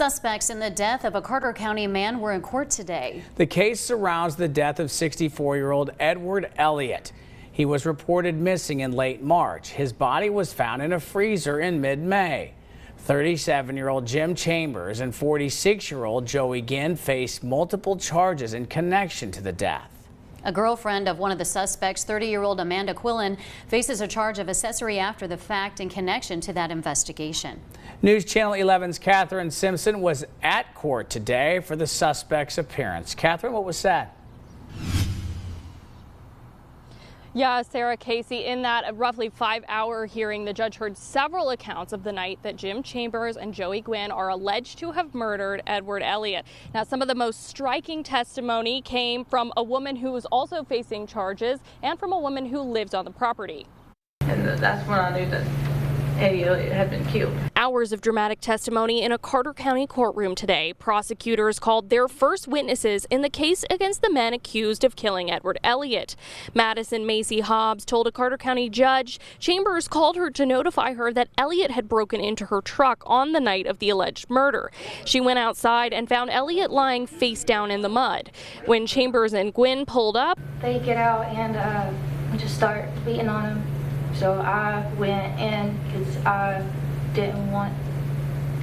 Suspects in the death of a Carter County man were in court today. The case surrounds the death of 64-year-old Edward Elliott. He was reported missing in late March. His body was found in a freezer in mid-May. 37-year-old Jim Chambers and 46-year-old Joey Ginn faced multiple charges in connection to the death. A girlfriend of one of the suspects, 30-year-old Amanda Quillen, faces a charge of accessory after the fact in connection to that investigation. News Channel 11's Catherine Simpson was at court today for the suspect's appearance. Catherine, what was said? Yeah, Sarah, Casey, in that roughly 5-hour hearing, the judge heard several accounts of the night that Jim Chambers and Joey Ginn are alleged to have murdered Edward Elliott. Now, some of the most striking testimony came from a woman who was also facing charges and from a woman who lived on the property. And that's when I knew that Eddie Elliott had been killed. Hours of dramatic testimony in a Carter County courtroom today. Prosecutors called their first witnesses in the case against the men accused of killing Edward Elliott. Madison Macy Hobbs told a Carter County judge Chambers called her to notify her that Elliott had broken into her truck on the night of the alleged murder. She went outside and found Elliott lying face down in the mud. When Chambers and Ginn pulled up, they get out and we just start beating on him. So I went in because I didn't want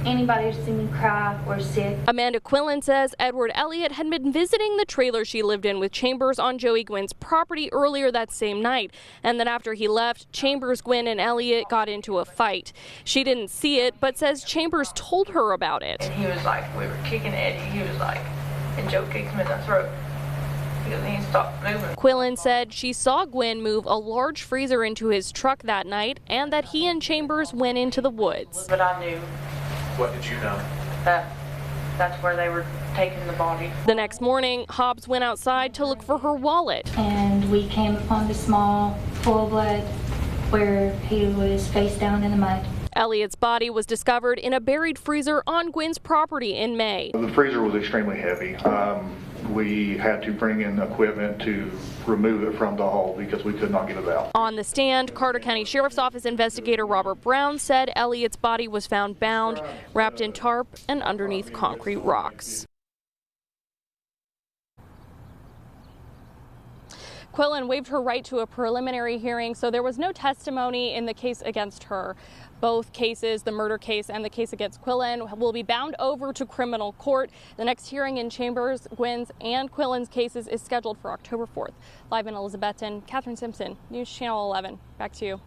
anybody to see me cry or sick. Amanda Quillen says Edward Elliott had been visiting the trailer she lived in with Chambers on Joey Gwynn's property earlier that same night, and that after he left, Chambers, Ginn, and Elliott got into a fight. She didn't see it, but says Chambers told her about it. And he was like, we were kicking Eddie, he was like, and Joe kicked him in the throat. He stopped moving. Quillen said she saw Ginn move a large freezer into his truck that night and that he and Chambers went into the woods. But I knew. What did you know? That's where they were taking the body. The next morning, Hobbs went outside to look for her wallet. And we came upon the small pool of blood where he was face down in the mud. Elliott's body was discovered in a buried freezer on Gwynn's property in May. The freezer was extremely heavy. We had to bring in equipment to remove it from the hole because we could not get it out. On the stand, Carter County Sheriff's Office investigator Robert Brown said Elliott's body was found bound, wrapped in tarp, and underneath concrete rocks. Quillen waived her right to a preliminary hearing, so there was no testimony in the case against her. Both cases, the murder case and the case against Quillen, will be bound over to criminal court. The next hearing in Chambers, Gwynn's, and Quillen's cases is scheduled for October 4th. Live in Elizabethton, Catherine Simpson, News Channel 11. Back to you.